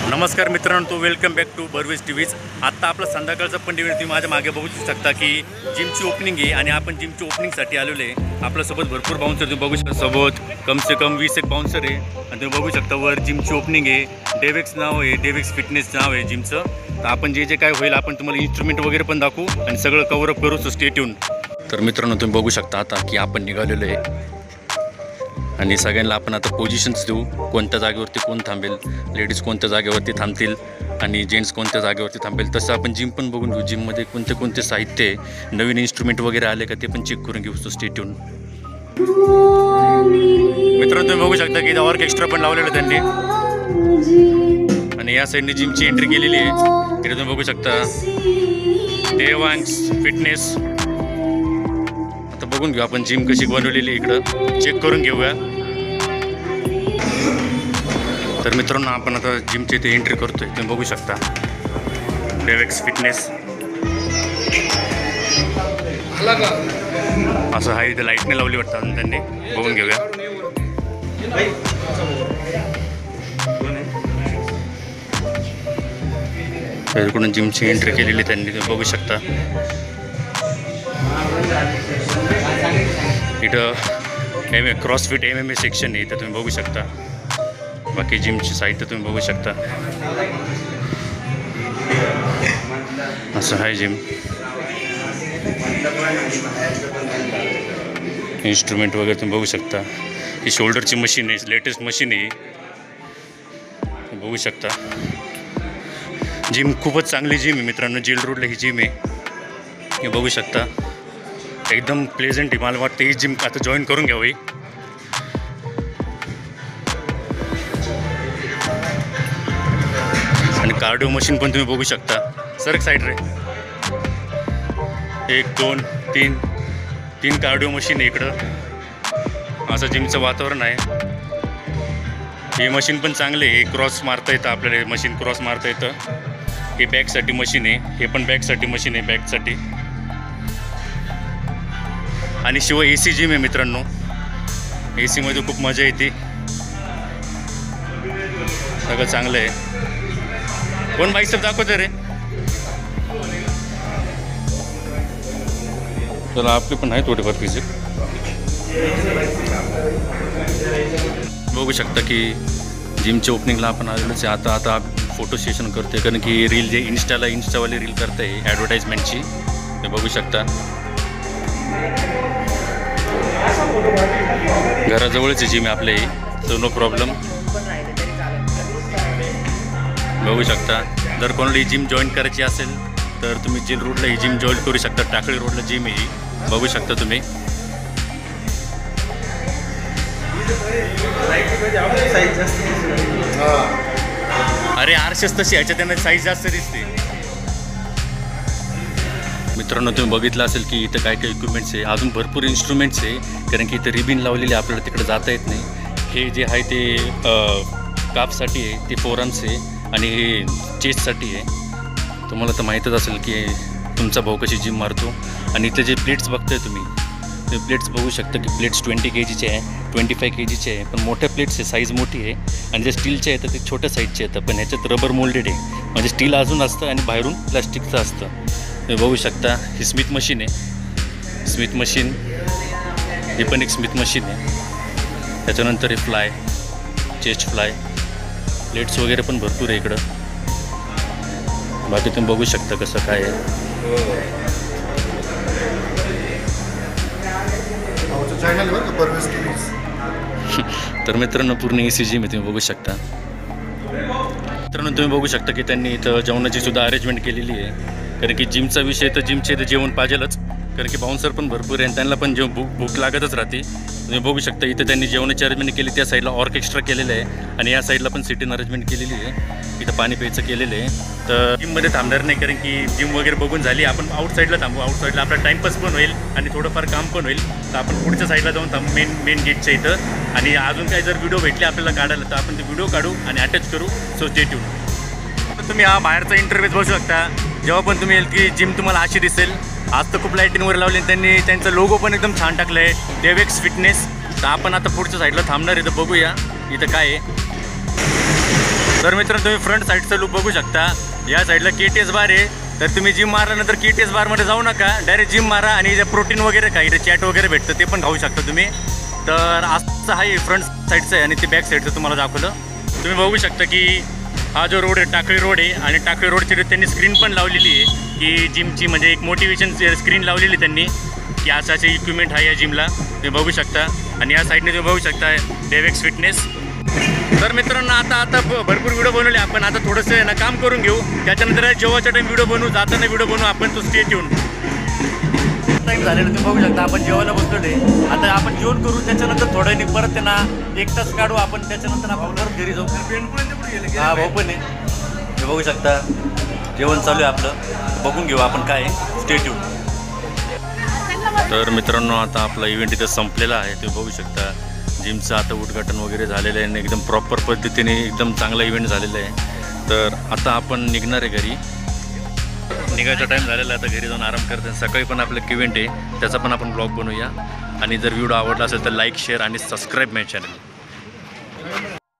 नमस्कार मित्रांनो, welcome back to बर्वेज TVs. आता आपला संध्याकाळचा पण टीव्ही तुम्ही माझ्या मागे बघू शकता की जिमची ओपनिंग आहे आणि आपण जिमची ओपनिंगसाठी आलेलो आहे। आपल्यासोबत भरपूर बाउन्सर तुम्ही बघू शकता, सोबत कम से कम 20 एक बाउन्सर आहे आणि तुम्ही बघू शकता वर जिमची ओपनिंग आहे। डेवेक्स नाव आहे, डेवेक्स फिटनेस नाव आहे जिमचं। तर आपण जे काय होईल आपण तुम्हाला इन्स्ट्रुमेंट वगैरे पण दाखवू आणि सगळं कव्हरअप करू, सो स्टे ट्यून। तर मित्रांनो तुम्ही बघू शकता आता की आपण निघालेलो आहे आणि सगळ्यांना आपण आता पोझिशन्स देऊ, कोणत्या जागेवरती कोण थांबेल, लेडीज कोणत्या जागेवरती थांबतील आणि जेंट्स कोणत्या जागेवरती थांबेल। तसं आपण जिम पण बघून घेऊ, जिममध्ये कोणते कोणते साहित्य आहे, नवीन इन्स्ट्रुमेंट वगैरे आले का ते पण चेक करून घेऊ, सो स्टे ट्यून। मित्रांनो तुम्ही बघू शकता की ऑर्केस्ट्रा पण लावलेलं त्यांनी आणि या साईडने जिमची एंट्री केलेली आहे। इकडे तुम्ही बघू शकता देवांश फिटनेस। आता बघून घेऊ आपण जिम कशी बनवलेली इकडं, चेक करून घेऊया। तर मित्रांनो आपण आता जिमची इथे एंट्री करतोय, तुम्ही बघू शकता डेवेक्स फिटनेस असं आहे। इथे लाईटने लावली वाटतं अजून त्यांनी, बघून घेऊया। इकडून जिमची एंट्री केलेली त्यांनी, तुम्ही बघू शकता। इथं क्रॉसफिट MMA सेक्शन आहे, इथं तुम्ही बघू शकता। बाकी जिमची साहित्य तुम्ही बघू शकता, असं आहे जिम। इन्स्ट्रुमेंट वगैरे तुम्ही बघू शकता। ही शोल्डरची मशीन आहे, लेटेस्ट मशीन आहे, बघू शकता। जिम खूपच चांगली जिम आहे मित्रांनो, जेल रोडला ही जिम आहे, हे बघू शकता। एकदम प्लेझंट आहे, मला वाटतं ही जिम आता जॉईन करून घ्यावी। आणि कार्डिओ मशीन पण तुम्ही बघू शकता। सर एक साईड रे, 1 2 3 कार्डिओ मशीन आहे इकडं, असं जिमचं वातावरण आहे। ही मशीन पण चांगली आहे, क्रॉस मारता येतं आपल्याला, मशीन क्रॉस मारता येतं। हे बॅकसाठी मशीन आहे, हे पण बॅकसाठी मशीन आहे, बॅकसाठी। आणि शिवाय AC जिम आहे मित्रांनो, AC मध्ये खूप मजा येते, सगळं चांगलं आहे। कोण बाईसेप दाखवते रे? चला आपले पण आहे थोडेफार फिजिक, बघू शकता की जिमच्या ओपनिंगला आपण आलेलोच आहे। आता फोटो सेशन करते, कारण की रील जे इंस्टावाली रील करते आहे ॲडव्हर्टाईजमेंटची, ते बघू शकता। घराजवळच जिम आहे आपल्या, ही नो प्रॉब्लेम, बघू शकता। जर कोणाला ही जिम जॉईन करायची असेल तर तुम्ही जेल रोडला ही जिम जॉईन करू शकता, टाकळी रोडला जिम आहे ही, बघू शकता तुम्ही। अरे आरशेस तशी ह्याच्या त्यांना साईज जास्त दिसते। मित्रांनो तुम्ही बघितलं असेल की इथं काय काय इक्विपमेंट्स आहे, अजून भरपूर इन्स्ट्रुमेंट्स आहे, कारण की इथं रिबिन लावलेली आपल्याला तिकडे जाता येत नाही। हे जे आहे ते कापसाठी आहे, ते फोरआर्म्स आहे आणि हे चेस्टसाठी आहे। तुम्हाला तर माहीतच असेल की तुमचा भाऊ कशी जिम मारतो। आणि इथे जे प्लेट्स बघताय तुम्ही, ते प्लेट्स बघू शकता की प्लेट्स 20 kgचे आहे, 25 kgचे आहे, पण मोठ्या प्लेट्स आहे, साईज मोठी आहे। आणि जे स्टीलचे आहेत ते छोट्या साईजचे येतं, पण ह्याच्यात रबर मोल्डेड आहे, म्हणजे स्टील अजून असतं आणि बाहेरून प्लास्टिकचं असतं। तुम्ही बघू शकता ही स्मिथ मशीन आहे, स्मिथ मशीन, ही पण एक स्मिथ मशीन आहे। त्याच्यानंतर हे फ्लाय, चेस्ट फ्लाय, प्लेट्स वगैरे पण भरपूर आहे इकडं। बाकी तुम्ही बघू शकता कसं काय आहे। तर मित्रांनो पूर्ण AC जिम आहे, तुम्ही बघू शकता। मित्रांनो तुम्ही बघू शकता की त्यांनी इथं जेवणाची सुद्धा अरेंजमेंट केलेली आहे, कारण की जिमचा विषय तर जिमचे इथं जेवण पाहिजेलच, कारण की बाउन्सर पण भरपूर आहे आणि त्यांना पण भूक लागतच राहते। तुम्ही बघू शकता इथं त्यांनी जेवणाची अरेंजमेंट केली, त्या साईडला ऑर्केस्ट्रा केलेलं आहे आणि या साईडला पण सिटिंग अरेंजमेंट केलेली आहे। इथं पाणी प्यायचं केलेलं आहे। तर जिममध्ये थांबणार नाही, कारण की जिम वगैरे बघून झाली, आपण आउटसाईडला थांबू, आउटसाईडला आपला टाईमपास पण होईल आणि थोडंफार काम पण होईल। तर आपण पुढच्या साईडला जाऊन थांबू, मेन गेटच्या इथं। आणि अजून काही जर व्हिडिओ भेटले आपल्याला काढायला तर आपण ते व्हिडिओ काढू आणि अटॅच करू, सो स्टे ट्यून। तर तुम्ही हा बाहेरचा इंटरव्ह्यू बघू शकता, जेव्हा पण तुम्ही येईल की जिम तुम्हाला अशी दिसेल। आज तर खूप लाईटिंग वगैरे लावली, त्यांनी त्यांचा लोगो पण एकदम छान टाकलं आहे, डेवेक्स फिटनेस। तर आपण आता पुढच्या साईडला थांबणार आहे, तर बघूया इथं काय आहे। तर मित्रांनो तुम्ही फ्रंट साईडचा लुक बघू शकता. या साईडला KTS बार आहे. तर तुम्ही जिम मारल्यानंतर KTS बारमध्ये जाऊ नका, डायरेक्ट जिम मारा आणि जे प्रोटीन वगैरे काही चॅट वगैरे भेटतं ते पण खाऊ शकता तुम्ही. तर असं आहे फ्रंट साईडचं आहे आणि ते बॅक साईडचं तुम्हाला दाखवलं. तुम्ही बघू शकता की हा जो रोड आहे टाकळी रोड आहे आणि टाकळी रोडची त्यांनी स्क्रीन पण लावलेली आहे की जिमची, म्हणजे एक मोटिवेशन स्क्रीन लावलेली त्यांनी की असं असे इक्विपमेंट आहे या जिमला, तुम्ही बघू शकता. आणि या साईडने तुम्ही बघू शकता डेवेक्स फिटनेस. तर मित्रांनो आता भरपूर व्हिडिओ बनवले आपण, आता थोडंसं ना काम करून घेऊ, त्याच्यानंतर जेव्हाच्या टाईम व्हिडिओ बनवू, जाताना व्हिडिओ बनवू आपण, तो स्टे ट्यून. टाईम झालेला तुम्ही बघू शकता, आपण जेवायला बसलेले. आता आपण जेवण करू, त्याच्यानंतर थोडं परत त्यांना 1 तास काढू आपण, त्याच्यानंतर आपण परत घरी जाऊ. हा भाऊ पण आहे, तुम्ही बघू शकता जेवण चालू आहे आपलं, बघून घेऊ आपण काय स्टे ट्यून. तर मित्रांनो आता आपला इव्हेंट इथं संपलेला आहे, तुम्ही बघू शकता जिमचं आता उद्घाटन वगैरे झालेलं आहे आणि एकदम प्रॉपर पद्धतीने एकदम चांगला इव्हेंट झालेला आहे. तर आता आपण निघणार आहे घरी, निघायचा टाईम झालेला आहे, आता घरी जाऊन आराम करते. सकाळी पण आपलं इव्हेंट आहे, त्याचा पण आपण ब्लॉग बनवूया. आणि जर व्हिडिओ आवडला असेल तर लाईक, शेअर आणि सबस्क्राईब माय चॅनल.